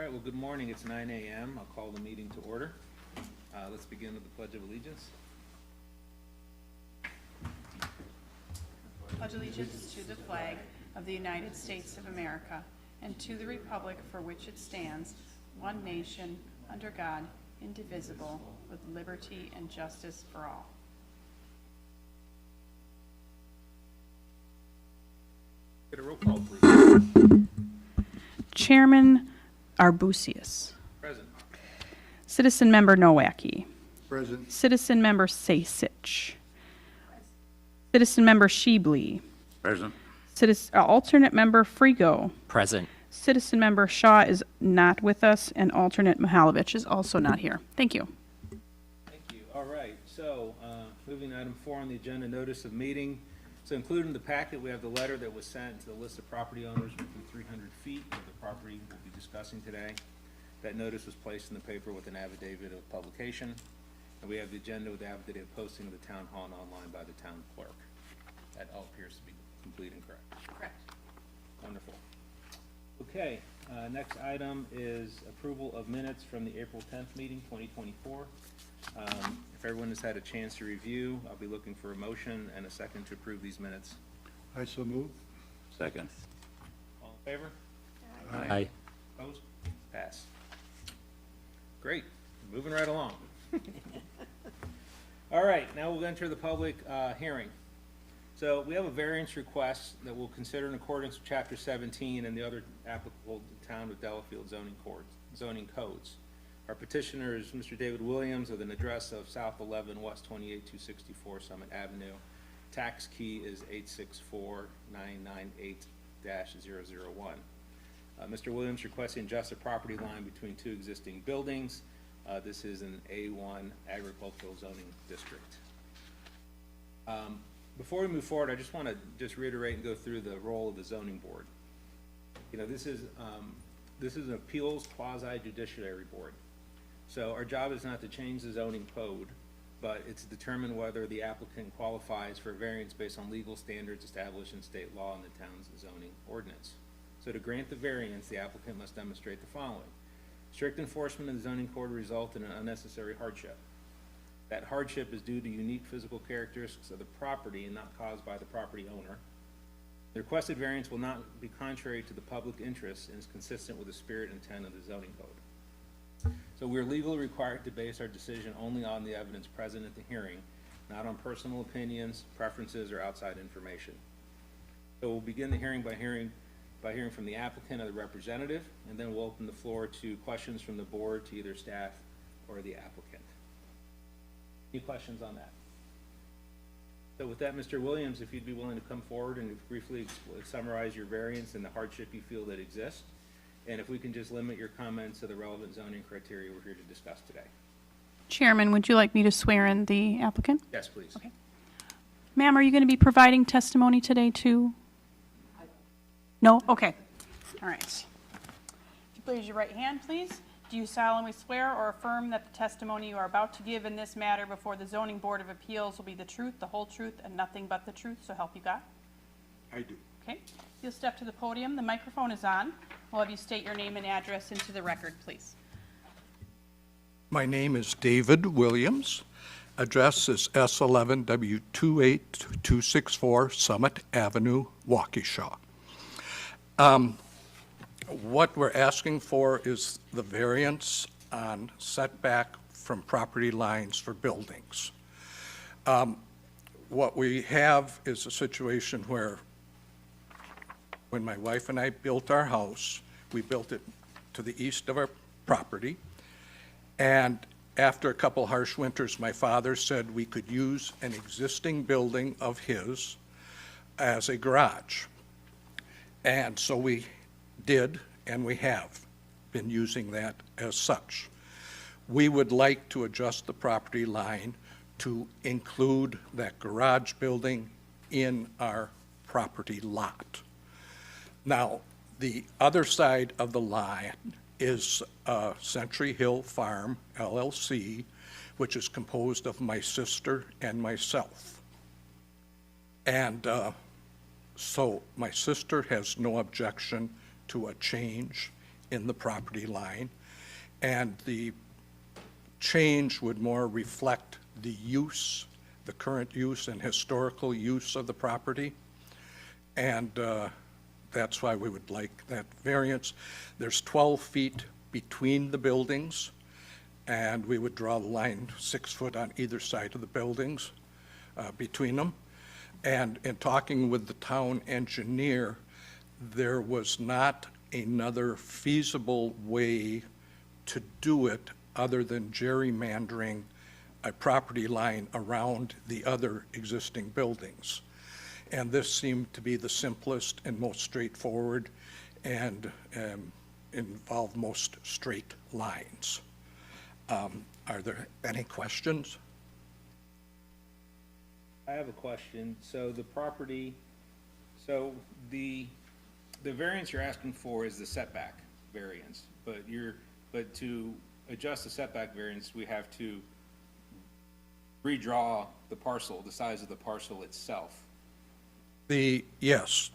right, well, good morning. It's 9 a.m. I'll call the meeting to order. Let's begin with the Pledge of Allegiance. Pledge allegiance to the flag of the United States of America and to the republic for which it stands, one nation, under God, indivisible, with liberty and justice for all. Get a roll call, please. Chairman Arbusius. Present. Citizen Member Nowacki. Present. Citizen Member Sasich. Citizen Member Sheebly. Present. Alternate Member Frigo. Present. Citizen Member Shaw is not with us, and alternate Mihalovich is also not here. Thank you. Thank you. All right, so moving to item 4 on the agenda, notice of meeting. So included in the packet, we have the letter that was sent to the list of property owners within 300 feet of the property we'll be discussing today. That notice was placed in the paper with an affidavit of publication. And we have the agenda with the affidavit of posting of the town hall and online by the town clerk. That all appears to be complete and correct. Correct. Wonderful. Okay, next item is approval of minutes from the April 10th meeting, 2024. If everyone has had a chance to review, I'll be looking for a motion and a second to approve these minutes. I so move. Second. All in favor? Aye. Opposed? Pass. Great, moving right along. All right, now we'll enter the public hearing. So we have a variance request that we'll consider in accordance with Chapter 17 and the other applicable to Town of Delafield zoning codes. Our petitioner is Mr. David Williams with an address of South 11 West 28264 Summit Avenue. Tax key is 864998-001. Mr. Williams requesting just a property line between two existing buildings. This is an A1 agricultural zoning district. Before we move forward, I just want to reiterate and go through the role of the zoning board. You know, this is an appeals quasi-judiciary board. So our job is not to change the zoning code, but it's to determine whether the applicant qualifies for a variance based on legal standards established in state law and the town's zoning ordinance. So to grant the variance, the applicant must demonstrate the following. Strict enforcement of the zoning code will result in an unnecessary hardship. That hardship is due to unique physical characteristics of the property and not caused by the property owner. The requested variance will not be contrary to the public interest and is consistent with the spirit and intent of the zoning code. So we're legally required to base our decision only on the evidence present at the hearing, not on personal opinions, preferences, or outside information. So we'll begin the hearing by hearing from the applicant or the representative, and then we'll open the floor to questions from the board to either staff or the applicant. Any questions on that? So with that, Mr. Williams, if you'd be willing to come forward and briefly summarize your variance and the hardship you feel that exists, and if we can just limit your comments to the relevant zoning criteria we're here to discuss today. Chairman, would you like me to swear in the applicant? Yes, please. Okay. Ma'am, are you going to be providing testimony today too? No? Okay. All right. If you please your right hand, please. Do you solemnly swear or affirm that the testimony you are about to give in this matter before the Zoning Board of Appeals will be the truth, the whole truth, and nothing but the truth, so help you God? I do. Okay. You'll step to the podium. The microphone is on. We'll have you state your name and address into the record, please. My name is David Williams. Address is S11W28264 Summit Avenue, Waukesha. What we're asking for is the variance on setback from property lines for buildings. What we have is a situation where when my wife and I built our house, we built it to the east of our property, and after a couple harsh winters, my father said we could use an existing building of his as a garage. And so we did, and we have been using that as such. We would like to adjust the property line to include that garage building in our property lot. Now, the other side of the line is Century Hill Farm, LLC, which is composed of my sister and myself. And so my sister has no objection to a change in the property line, and the change would more reflect the use, the current use and historical use of the property. And that's why we would like that variance. There's 12 feet between the buildings, and we would draw the line 6 foot on either side of the buildings between them. And in talking with the town engineer, there was not another feasible way to do it other than gerrymandering a property line around the other existing buildings. And this seemed to be the simplest and most straightforward and involved most straight lines. Are there any questions? I have a question. So the property, so the variance you're asking for is the setback variance, but to adjust the setback variance, we have to redraw the parcel, the size of the parcel itself. Yes,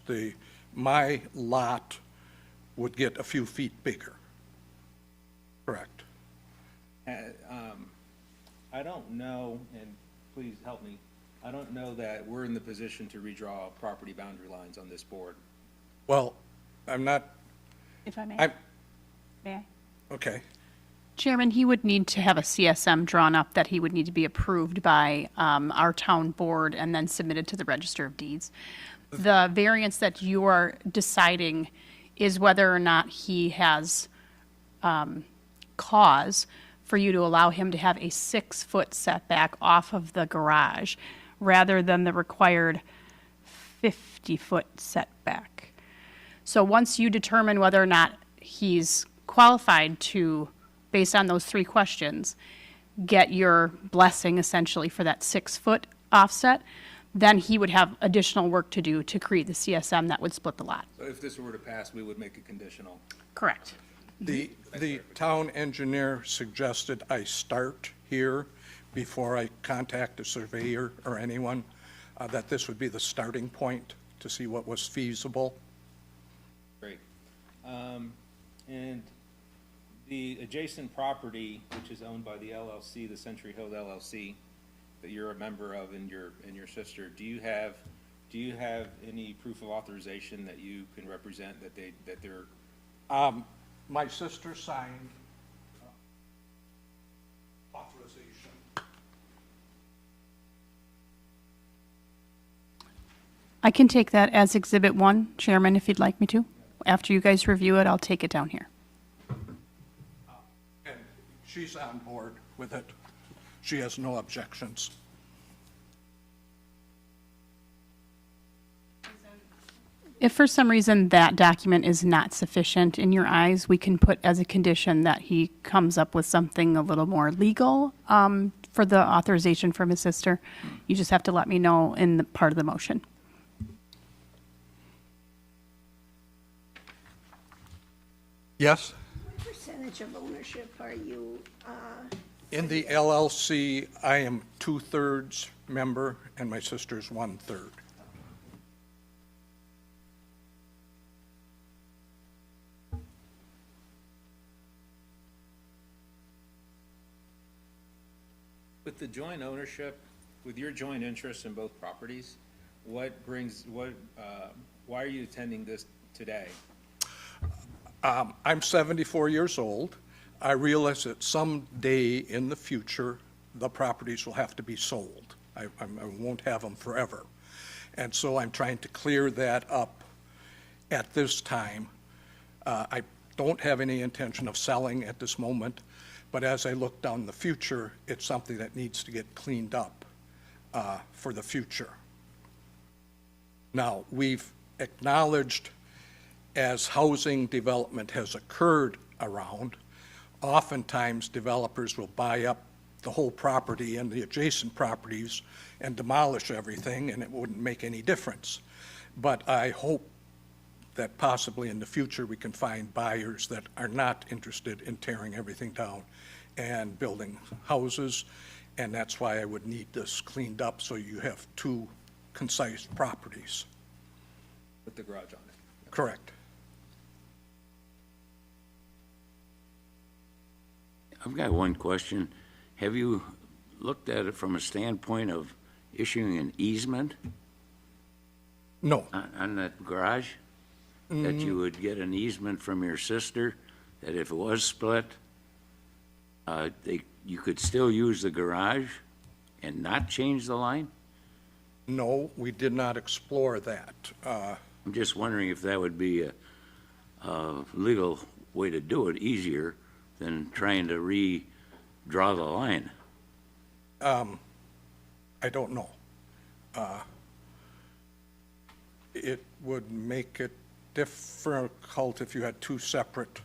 my lot would get a few feet bigger. Correct. I don't know, and please help me, I don't know that we're in the position to redraw property boundary lines on this board. Well, I'm not, If I may. May I? okay. Chairman, he would need to have a CSM drawn up that he would need to be approved by our town board and then submitted to the Register of Deeds. The variance that you are deciding is whether or not he has cause for you to allow him to have a 6-foot setback off of the garage rather than the required 50-foot setback. So once you determine whether or not he's qualified to, based on those 3 questions, get your blessing essentially for that 6-foot offset, then he would have additional work to do to create the CSM that would split the lot. So if this were to pass, we would make it conditional. Correct. The town engineer suggested I start here before I contact a surveyor or anyone, that this would be the starting point to see what was feasible. Great. And the adjacent property, which is owned by the LLC, the Century Hill LLC, that you're a member of and your sister, do you have any proof of authorization that you can represent that they're? My sister signed authorization. I can take that as Exhibit 1, Chairman, if you'd like me to. After you guys review it, I'll take it down here. And she's on board with it. She has no objections. If for some reason that document is not sufficient in your eyes, we can put as a condition that he comes up with something a little more legal for the authorization from his sister. You just have to let me know in the part of the motion. Yes? What percentage of ownership are you, In the LLC, I am 2/3 member and my sister's 1/3. With the joint ownership, with your joint interest in both properties, why are you attending this today? I'm 74 years old. I realize that someday in the future, the properties will have to be sold. I won't have them forever. And so I'm trying to clear that up at this time. I don't have any intention of selling at this moment, but as I look down the future, it's something that needs to get cleaned up for the future. Now, we've acknowledged as housing development has occurred around, oftentimes developers will buy up the whole property and the adjacent properties and demolish everything, and it wouldn't make any difference. But I hope that possibly in the future we can find buyers that are not interested in tearing everything down and building houses, and that's why I would need this cleaned up so you have 2 concise properties. With the garage on it? Correct. I've got one question. Have you looked at it from a standpoint of issuing an easement No, on that garage? That you would get an easement from your sister, that if it was split, you could still use the garage and not change the line? no, we did not explore that. I'm just wondering if that would be a legal way to do it, easier than trying to redraw the line. I don't know. It would make it difficult if you had two separate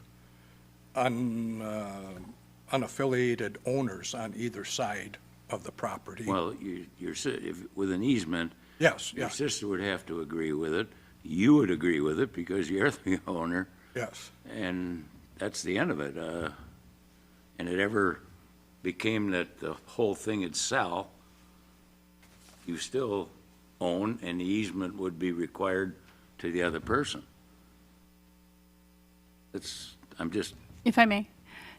unaffiliated owners on either side of the property. Well, with an easement, Yes, your yes, sister would have to agree with it. You would agree with it because you're the owner, yes. and that's the end of it. And it ever became that the whole thing would sell, you still own, and the easement would be required to the other person. If I may,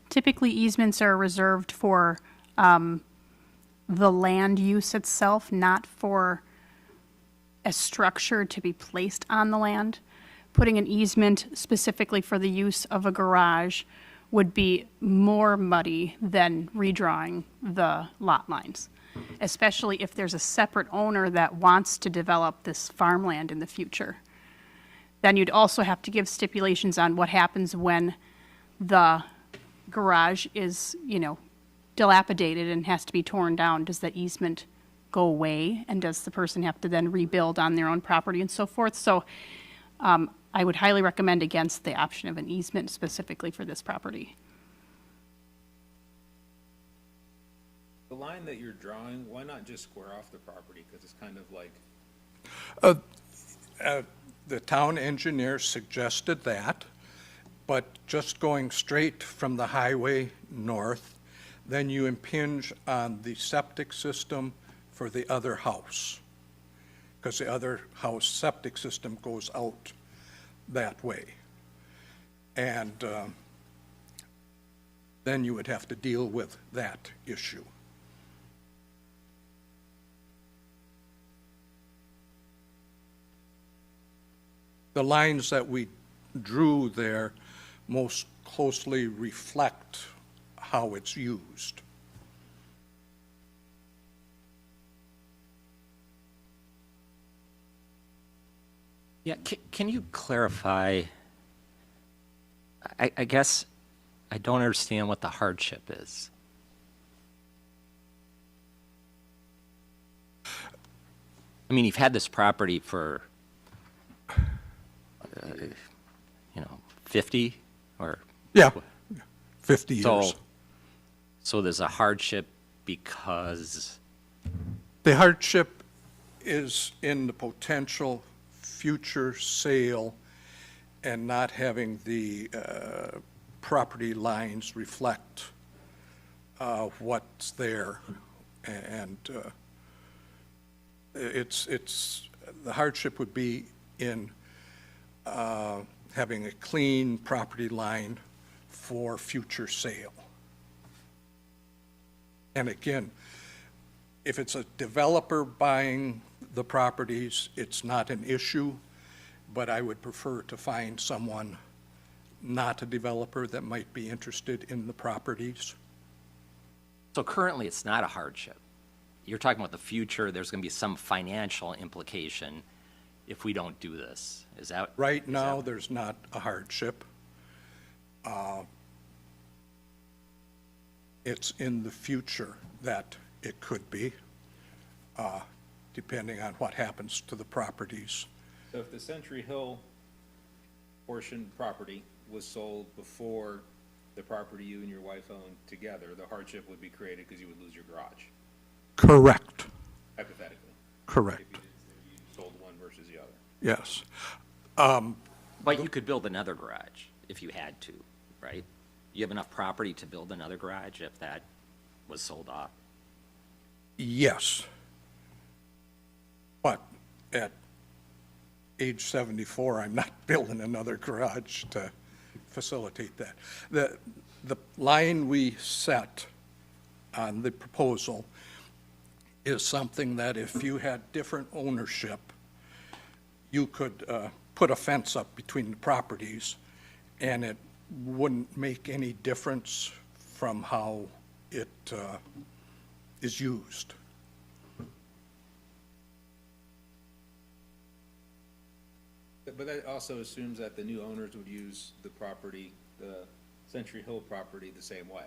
typically easements are reserved for the land use itself, not for a structure to be placed on the land. Putting an easement specifically for the use of a garage would be more muddy than redrawing the lot lines, especially if there's a separate owner that wants to develop this farmland in the future. Then you'd also have to give stipulations on what happens when the garage is, dilapidated and has to be torn down. Does that easement go away? And does the person have to then rebuild on their own property and so forth? So I would highly recommend against the option of an easement specifically for this property. The line that you're drawing, why not just square off the property? Because it's kind of like, The town engineer suggested that, but just going straight from the highway north, then you impinge on the septic system for the other house, because the other house septic system goes out that way. And then you would have to deal with that issue. The lines that we drew there most closely reflect how it's used. Yeah, can you clarify? I guess I don't understand what the hardship is. I mean, you've had this property for, 50 or? Yeah, 50 years. So there's a hardship because, The hardship is in the potential future sale and not having the property lines reflect what's there. And the hardship would be in having a clean property line for future sale. And again, if it's a developer buying the properties, it's not an issue, but I would prefer to find someone, not a developer, that might be interested in the properties. so currently it's not a hardship. You're talking about the future, there's going to be some financial implication if we don't do this. Is that? Right is now, that- there's not a hardship. It's in the future that it could be, depending on what happens to the properties. so if the Century Hill portion property was sold before the property you and your wife owned together, the hardship would be created because you would lose your garage, Correct, hypothetically, correct, if you sold one versus the other. yes. But you could build another garage if you had to, right? You have enough property to build another garage if that was sold off? Yes. But at age 74, I'm not building another garage to facilitate that. The line we set on the proposal is something that if you had different ownership, you could put a fence up between the properties, and it wouldn't make any difference from how it is used. But that also assumes that the new owners would use the property, the Century Hill property, the same way.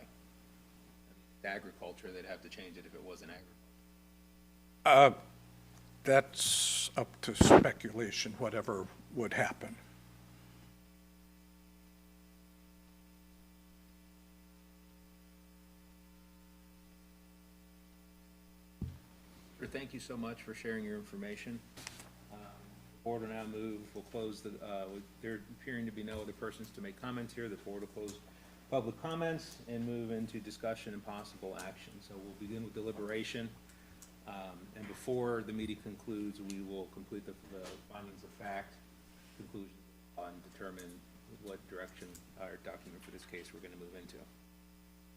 Agriculture, they'd have to change it if it wasn't agriculture. That's up to speculation, whatever would happen. Sure, thank you so much for sharing your information. Board will now move, we'll close the, there appearing to be no other persons to make comments here, the board will close public comments and move into discussion and possible action. So we'll begin with deliberation, and before the meeting concludes, we will complete the findings of fact, conclusions, and determine what direction our document for this case we're gonna move into.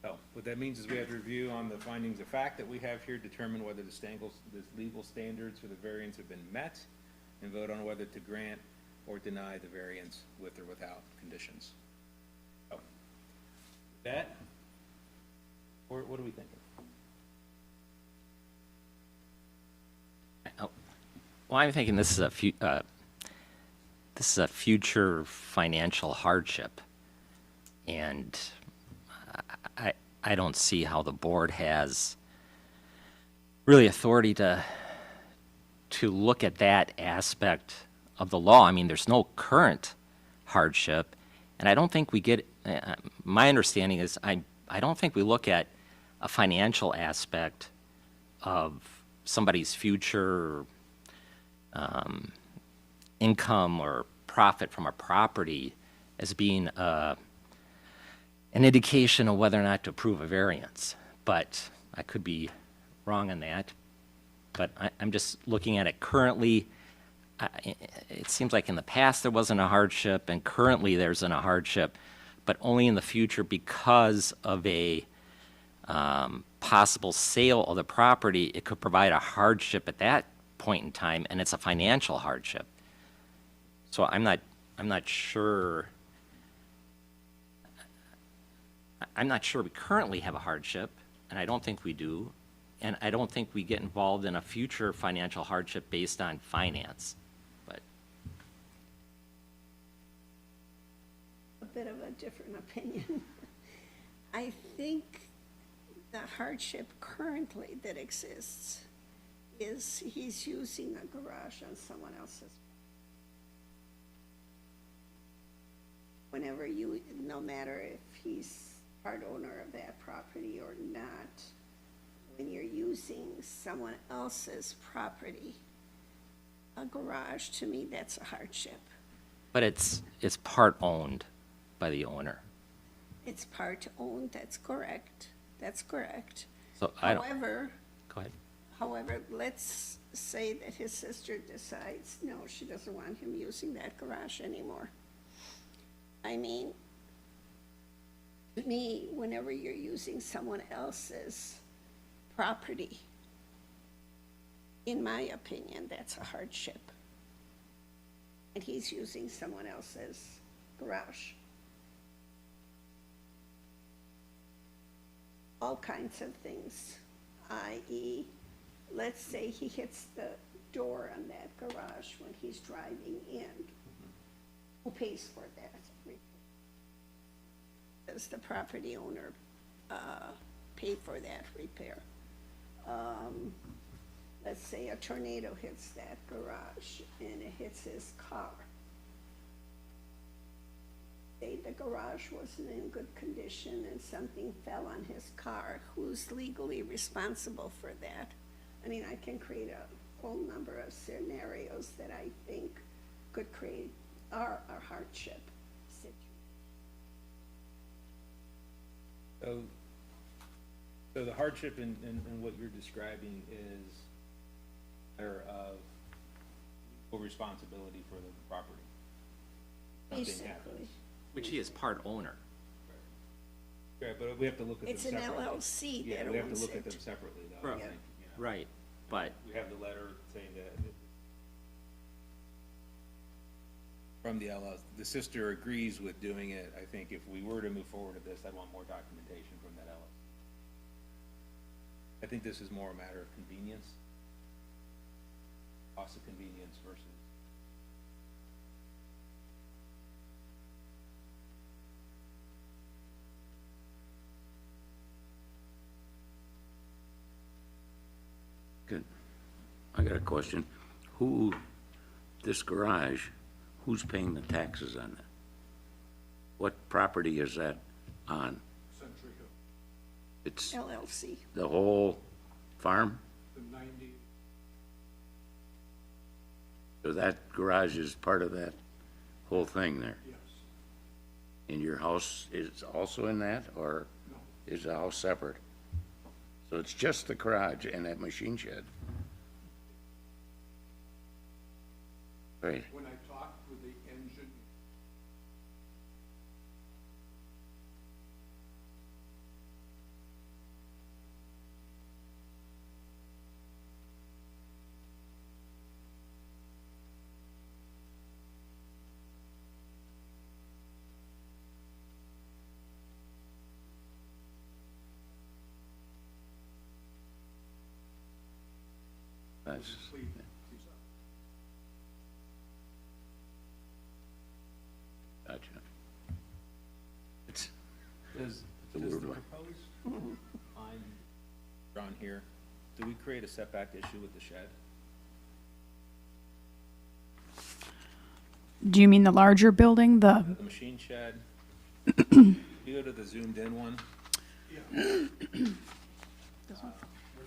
So, what that means is we have to review on the findings of fact that we have here, determine whether the legal standards for the variance have been met, and vote on whether to grant or deny the variance with or without conditions. So, with that, what are we thinking? Well, I'm thinking this is a future financial hardship, and I don't see how the board has really authority to look at that aspect of the law. I mean, there's no current hardship, and I don't think we get, my understanding is I don't think we look at a financial aspect of somebody's future income or profit from a property as being an indication of whether or not to approve a variance. But I could be wrong on that. But I'm just looking at it currently. It seems like in the past there wasn't a hardship, and currently there's a hardship, but only in the future because of a possible sale of the property, it could provide a hardship at that point in time, and it's a financial hardship. So I'm not sure. I'm not sure we currently have a hardship, and I don't think we do. And I don't think we get involved in a future financial hardship based on finance, but. A bit of a different opinion. I think the hardship currently that exists is he's using a garage on someone else's. Whenever you, no matter if he's part owner of that property or not, when you're using someone else's property, a garage, to me, that's a hardship. But it's part owned by the owner. It's part owned, that's correct, that's correct. So I don't, However, go ahead. let's say that his sister decides, no, she doesn't want him using that garage anymore. I mean, to me, whenever you're using someone else's property, in my opinion, that's a hardship. And he's using someone else's garage. All kinds of things, i.e., let's say he hits the door on that garage when he's driving in. Who pays for that? Does the property owner pay for that repair? Let's say a tornado hits that garage and it hits his car. Say the garage wasn't in good condition and something fell on his car. Who's legally responsible for that? I mean, I can create a whole number of scenarios that I think could create a hardship situation. So the hardship in what you're describing is matter of full responsibility for the property. Something happens. Basically, Which he is part owner. Right, but we have to look at them It's an separately. LLC Yeah, that we have to owns look at them it. separately, though, I Right. think, yeah. Right, but We have the letter saying that from the LLC, the sister agrees with doing it. I think if we were to move forward with this, I'd want more documentation from that LLC. I think this is more a matter of convenience, cost of convenience versus. Good. I got a question. This garage, who's paying the taxes on it? What property is that on? Century Hill, It's LLC. the whole farm? the 90, So that garage is part of that whole thing there? yes. And your house is also in that, or No. is the house separate? So it's just the garage and that machine shed? Right. When I talked with the engineer, That's, please, gotcha. It's, Does a the weird one. proposed line drawn here, do we create a setback issue with the shed? Do you mean the larger building, the, The machine shed? You go to the zoomed in one, we're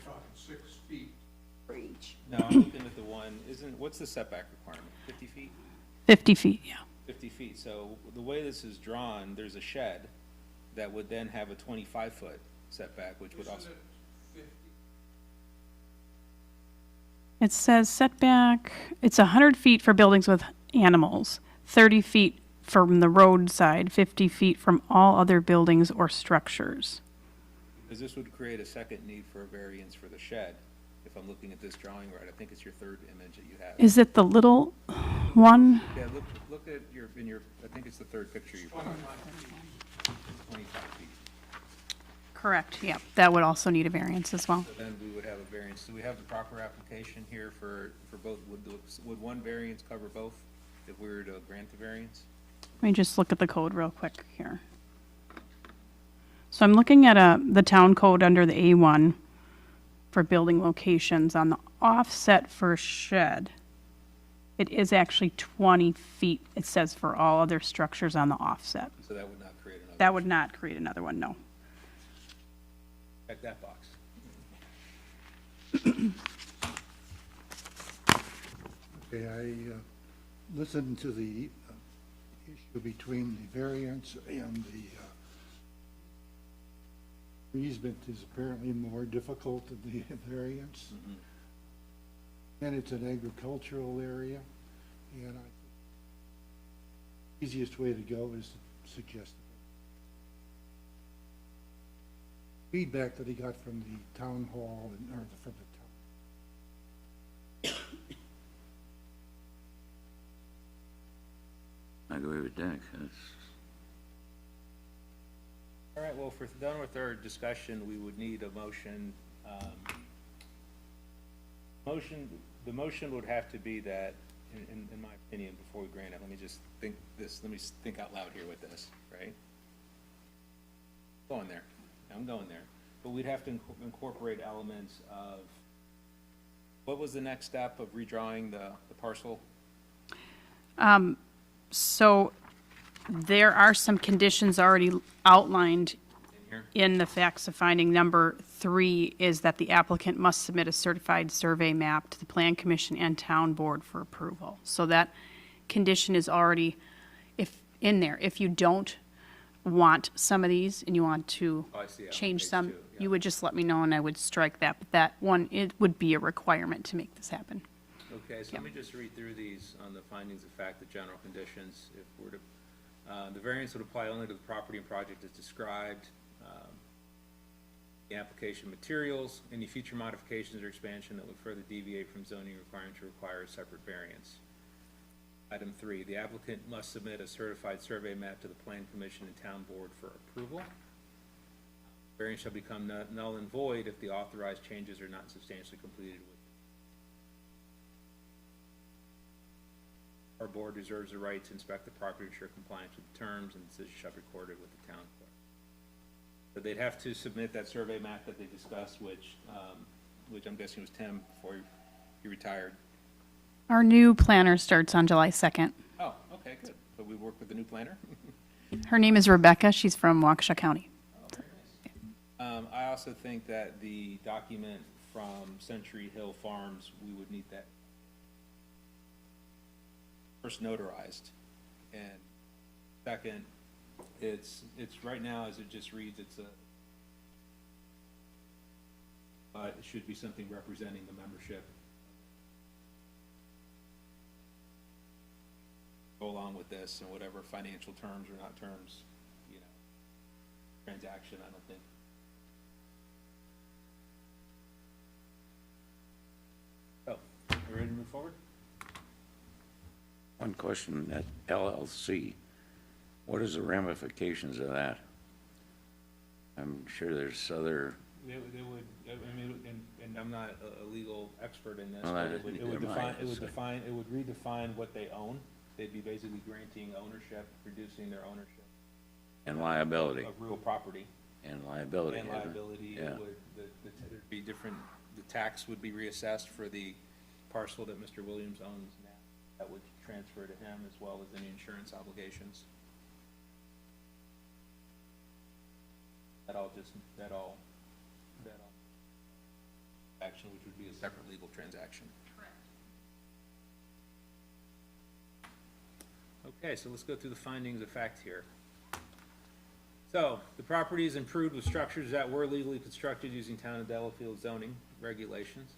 talking 6 feet. For each. no, I'm looking at the one, what's the setback requirement, 50 feet? 50 feet, yeah. 50 feet, so the way this is drawn, there's a shed that would then have a 25-foot setback, which would also, Isn't it 50? It says setback, it's 100 feet for buildings with animals, 30 feet from the roadside, 50 feet from all other buildings or structures. because this would create a second need for a variance for the shed, if I'm looking at this drawing right, I think it's your third image that you have. Is it the little one? Yeah, look at I think it's the third picture you put on, 25 feet. Correct, yeah. That would also need a variance as well. So then we would have a variance. Do we have the proper application here for both? Would one variance cover both if we were to grant the variance? Let me just look at the code real quick here. So I'm looking at the town code under the A1 for building locations. On the offset for shed, it is actually 20 feet, it says, for all other structures on the offset. So that would not create another. That would not create another one, no. Check that box. Okay, I listened to the issue between the variance and the easement is apparently more difficult than the variance. And it's an agricultural area, and I think the easiest way to go is to suggest feedback that he got from the town hall or from the town. I agree with Dick. That's, All right, well, if we're done with our discussion, we would need a motion. The motion would have to be that, in my opinion, before we grant it, let me think out loud here with this, right? Going there, I'm going there. But we'd have to incorporate elements of, what was the next step of redrawing the parcel? So there are some conditions already outlined In here? in the facts of finding. Number 3 is that the applicant must submit a certified survey map to the Plan Commission and Town Board for approval. So that condition is already in there. If you don't want some of these and you want to Oh, I see, yeah, on change page some, 2, yeah. you would just let me know and I would strike that. But that one, it would be a requirement to make this happen. Okay, so let me just read through these on the findings of fact, the general conditions. If we're to The variance would apply only to the property and project as described. The application materials, any future modifications or expansion that would further deviate from zoning requirements require a separate variance. Item 3, the applicant must submit a certified survey map to the Plan Commission and Town Board for approval. Variance shall become null and void if the authorized changes are not substantially completed with. Our board reserves the right to inspect the property to ensure compliance with the terms, and the decision shall be recorded with the town clerk. So they'd have to submit that survey map that they discussed, which I'm guessing was Tim before he retired. Our new planner starts on July 2nd. Oh, okay, good. So we work with the new planner? Her name is Rebecca. She's from Waukesha County. Oh, very nice. I also think that the document from Century Hill Farms, we would need that first notarized. And second, it's right now, as it just reads, but it should be something representing the membership. Go along with this and whatever financial terms or not terms, transaction, I don't think. So, are we ready to move forward? One question, that LLC, what is the ramifications of that? I'm sure there's other, They would, I mean, and I'm not a legal expert in this, Well, but that- it would neither am I, define, it would redefine what they own. They'd be basically granting ownership, reducing their ownership and liability, of real property and liability. and isn't it? liability. Yeah. It would, there'd be different, the tax would be reassessed for the parcel that Mr. Williams owns now. That would transfer to him as well as any insurance obligations. That all action, which would be a separate legal transaction. Okay, so let's go through the findings of fact here. So, the property is improved with structures that were legally constructed using town of Delafield zoning regulations.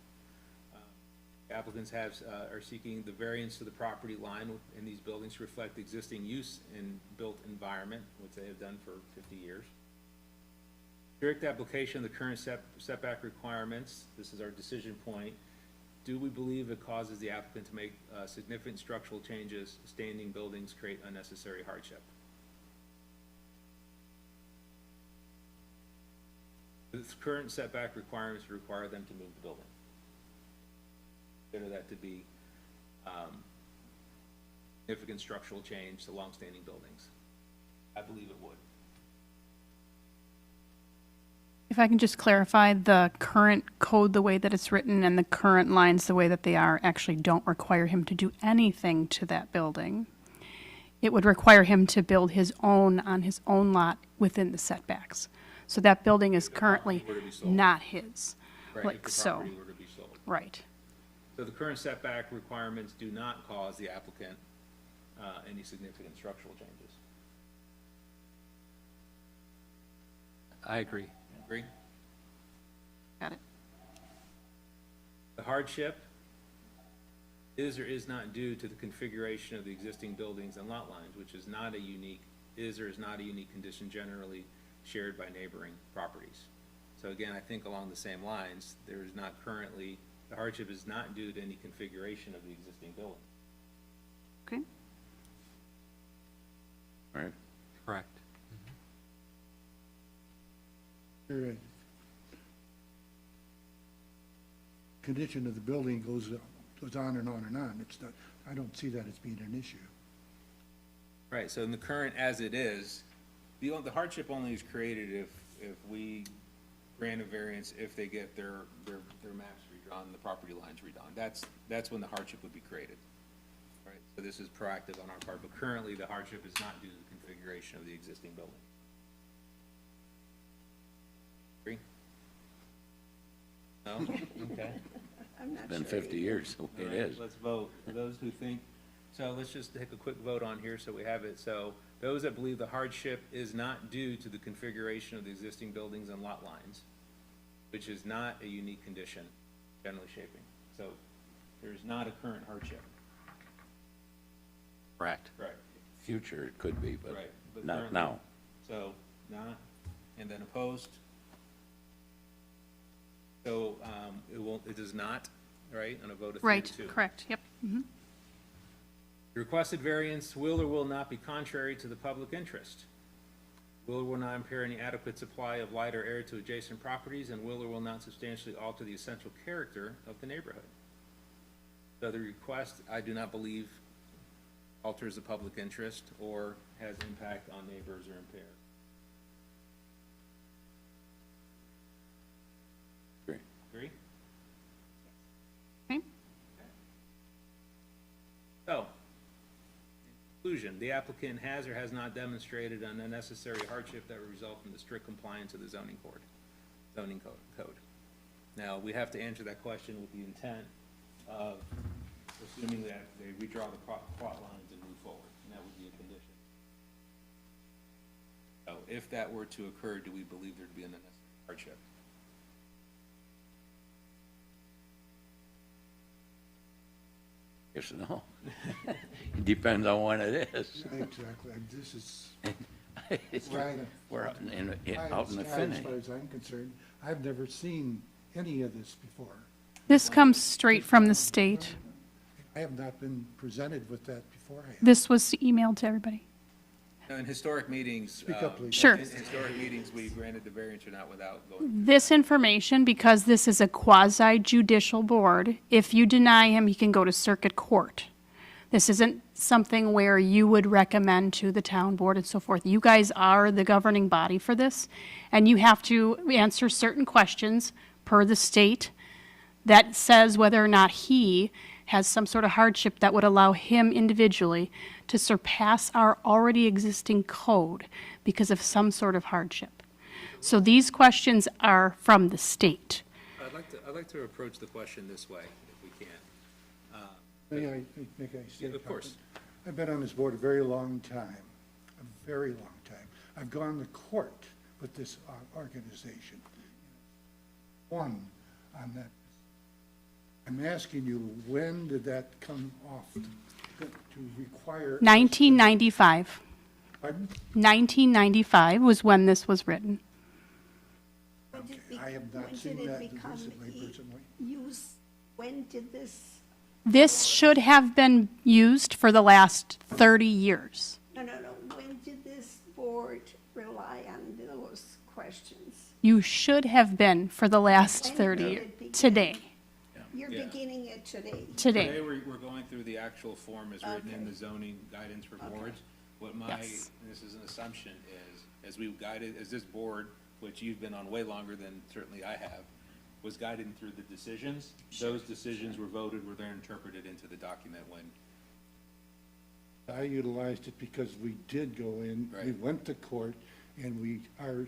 Applicants are seeking the variance to the property line in these buildings to reflect existing use and built environment, which they have done for 50 years. Strict application of the current setback requirements, this is our decision point. Do we believe it causes the applicant to make significant structural changes, standing buildings create unnecessary hardship? The current setback requirements require them to move the building. Consider that to be significant structural change to longstanding buildings. I believe it would. If I can just clarify, the current code, the way that it's written, and the current lines, the way that they are, actually don't require him to do anything to that building. It would require him to build his own on his own lot within the setbacks. So that building is currently were to be sold. not his. Right, Like if the so, property were to be sold. right. So the current setback requirements do not cause the applicant any significant structural changes. I agree. Agree? Got it. The hardship is or is not due to the configuration of the existing buildings and lot lines, which is not a unique, is or is not a unique condition generally shared by neighboring properties. So again, I think along the same lines, there is not currently, the hardship is not due to any configuration of the existing building. Okay. Right? Correct. Your condition of the building goes on and on and on. It's not, I don't see that as being an issue. Right, so in the current as it is, the hardship only is created if we grant a variance, if they get their maps redrawn, the property lines redone. That's when the hardship would be created. Right, so this is proactive on our part, but currently the hardship is not due to the configuration of the existing building. Agree? No? Okay. I'm not Been sure. 50 years, the way it All right, is. let's vote. For those who think, so let's just take a quick vote on here so we have it. So those that believe the hardship is not due to the configuration of the existing buildings and lot lines, which is not a unique condition, generally shaping. So there is not a current hardship. Correct. Right. future, it could be, but Right, but not currently- now. So, not, and then opposed? So, it does not, right, on a vote of 3 to Right, 2. correct, yep. Mhm. The requested variance will or will not be contrary to the public interest. Will or will not impair any adequate supply of light or air to adjacent properties, and will or will not substantially alter the essential character of the neighborhood. So the request, I do not believe, alters the public interest or has impact on neighbors or impair. Agree. Agree? Okay. So, in conclusion, the applicant has or has not demonstrated an unnecessary hardship that would result from the strict compliance of the zoning code. Now, we have to answer that question with the intent of assuming that they redraw the plot lines and move forward, and that would be a condition. So, if that were to occur, do we believe there'd be an unnecessary hardship? Yes, no. It depends on when it is. Exactly, this is It's- right. We're out in As the far finish. as I'm concerned, I've never seen any of this before. This comes straight from the state. I have not been presented with that beforehand. This was emailed to everybody. Now, in historic meetings. Speak up, please. Sure. In historic meetings, we granted the variance or not without going. This information, because this is a quasi judicial board, if you deny him, he can go to circuit court. This isn't something where you would recommend to the town board and so forth. You guys are the governing body for this, and you have to answer certain questions per the state that says whether or not he has some sort of hardship that would allow him individually to surpass our already existing code because of some sort of hardship. So these questions are from the state. I'd like to approach the question this way, if we can. May I say Yeah, of course. something? I've been on this board a very long time, a very long time. I've gone to court with this organization. Won on that. I'm asking you, when did that come off to require? 1995. Pardon? 1995 was when this was written. When did it I have when not did seen it that become recently, personally. when did this, This should have been used for the last 30 years. no, when did this board rely on those questions? You should have been for the last When 30 did years. it begin? Today. You're Yeah. beginning it today. Today, Today. we're going through the actual form as written in the zoning guidance for boards. What my, and Yes. this is an assumption, is, as we've guided, as this board, which you've been on way longer than certainly I have, was guided through the decisions, those decisions were voted, were then interpreted into the document when, I utilized it because we did go in, we Right. went to court, and our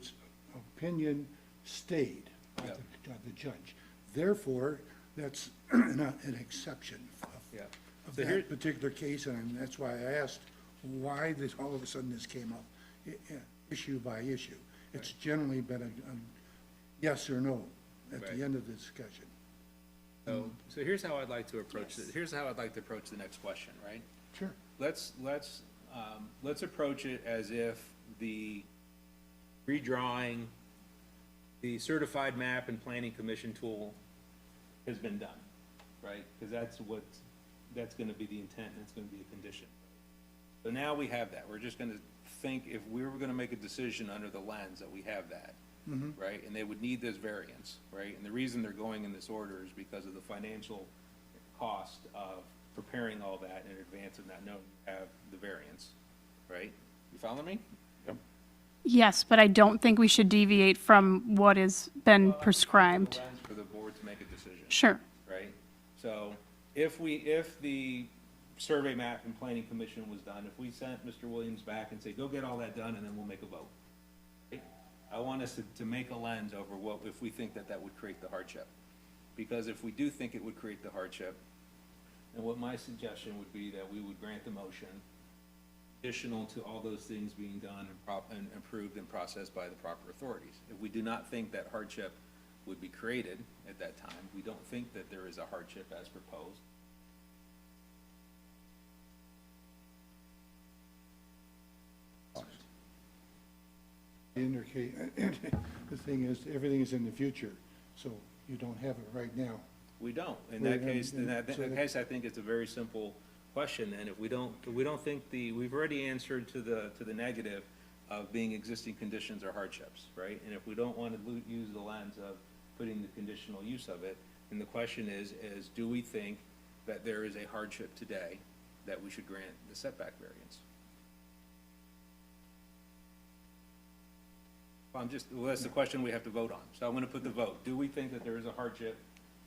opinion stayed by Yeah. the judge. Therefore, that's not an exception yeah. of So here- that particular case, and that's why I asked why this, all of a sudden this came up, issue by issue. It's generally been a yes or no at Right. the end of the discussion. So here's how I'd like to approach it, here's how I'd like to approach the next question, right? Sure. Let's approach it as if the redrawing, the certified map and planning commission tool has been done, right? Because that's gonna be the intent, and it's gonna be a condition. So now we have that, we're just gonna think, if we were gonna make a decision under the lens that we have that, right? And they would need this variance, right? And the reason they're going in this order is because of the financial cost of preparing all that in advance of not knowing you have the variance, right? You follow me? Yes, but I don't think we should deviate from what has been prescribed. The lens for the board to make a decision. Sure. Right? So if the survey map and planning commission was done, if we sent Mr. Williams back and say, go get all that done and then we'll make a vote. Right? I want us to make a lens over what, if we think that would create the hardship. Because if we do think it would create the hardship, then what my suggestion would be that we would grant the motion additional to all those things being done and approved and processed by the proper authorities. If we do not think that hardship would be created at that time, we don't think that there is a hardship as proposed, The thing is, everything is in the future, so you don't have it right now. We don't. In Well, that case, and- so that- I think it's a very simple question, and if we don't think we've already answered to the negative of being existing conditions or hardships, right? And if we don't want to use the lens of putting the conditional use of it, then the question is do we think that there is a hardship today that we should grant the setback variance? Well, that's the question we have to vote on. So I'm going to put the vote. Do we think that there is a hardship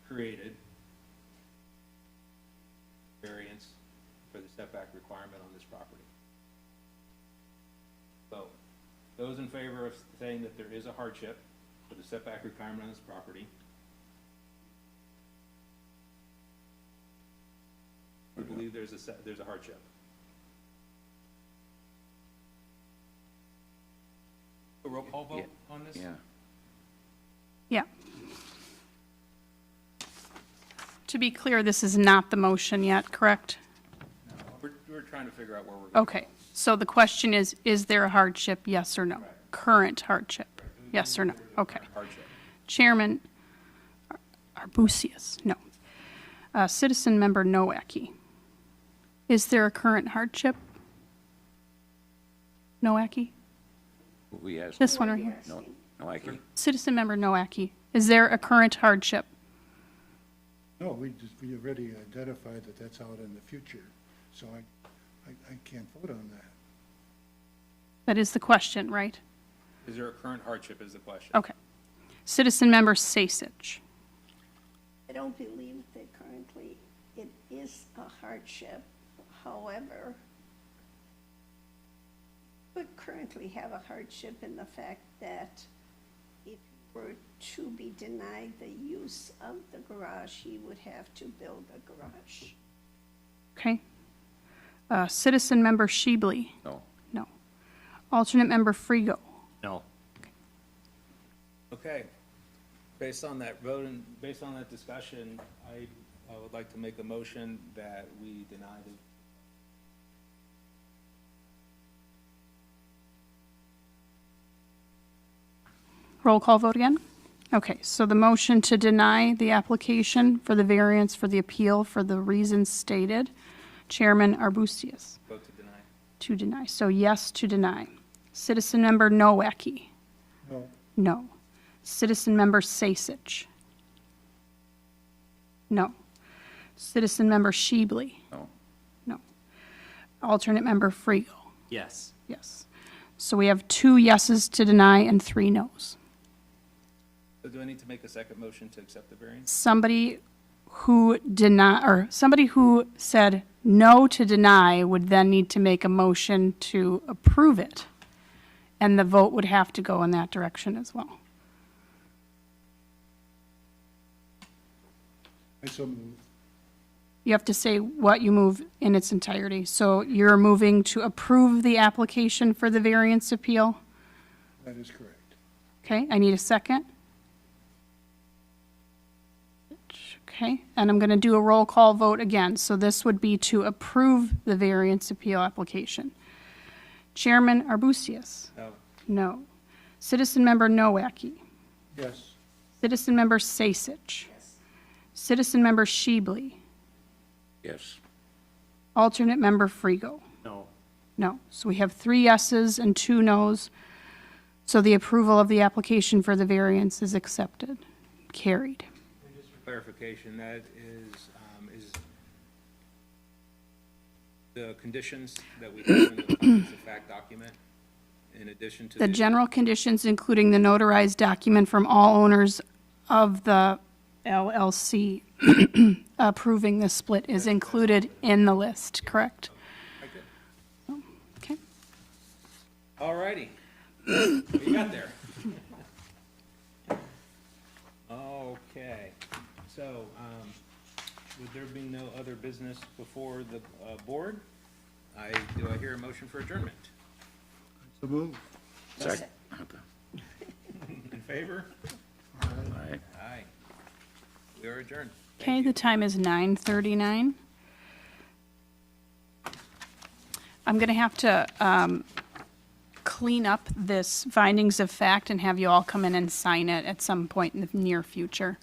created, variance for the setback requirement on this property? So, those in favor of saying that there is a hardship for the setback requirement on this property? We believe there's a hardship. A roll call vote on this? Yeah. Yeah. To be clear, this is not the motion yet, correct? We're trying to figure out where we're going. Okay, so the question is there a hardship, yes or no? Current hardship, yes or no? Okay. Hardship. Chairman Arbusius, no. Citizen Member Nowacki, is there a current hardship? Nowacki? We asked. This one right here. No, I can. Citizen Member Nowacki, is there a current hardship? No, we already identified that that's out in the future, so I can't vote on that. That is the question, right? Is there a current hardship is the question? Okay. Citizen Member Sasich, I don't believe that currently it is a hardship. However, we currently have a hardship in the fact that if you were to be denied the use of the garage, he would have to build a garage. okay. Citizen Member Shebley, No. no. Alternate Member Frigo, No. Okay. Based on that vote and based on that discussion, I would like to make a motion that we deny the. roll call vote again? Okay, so the motion to deny the application for the variance for the appeal for the reasons stated, Chairman Arbusius, Vote to deny. to deny. So yes to deny. Citizen Member Nowacki, No, no. Citizen Member Sasich, no. Citizen Member Shebley, No. no. Alternate Member Frigo, Yes. yes. So we have 2 yeses to deny and 3 nos. So do I need to make a second motion to accept the variance? Somebody who somebody who said no to deny would then need to make a motion to approve it. And the vote would have to go in that direction as well. I so move. You have to say what you move in its entirety. So you're moving to approve the application for the variance appeal? That is correct. Okay, I need a second. Okay, and I'm going to do a roll call vote again. So this would be to approve the variance appeal application. Chairman Arbusius? No. No. Citizen Member Nowacki? Yes, Citizen Member Sasich? Citizen Member Shebley? Yes. Alternate Member Frigo? No. No. So we have 3 yeses and 2 nos. So the approval of the application for the variance is accepted, carried. And just for clarification, that is the conditions that we have in the findings of fact document, in addition to The general conditions, including the notarized document from all owners of the LLC approving the split, is included in the list, correct? Okay. All righty. What you got there? Okay, so, with there being no other business before the board, do I hear a motion for adjournment? so move. Second. In favor? Aye. Aye. We are adjourned. Okay, the time is 9:39. I'm going to have to clean up this findings of fact and have you all come in and sign it at some point in the near future.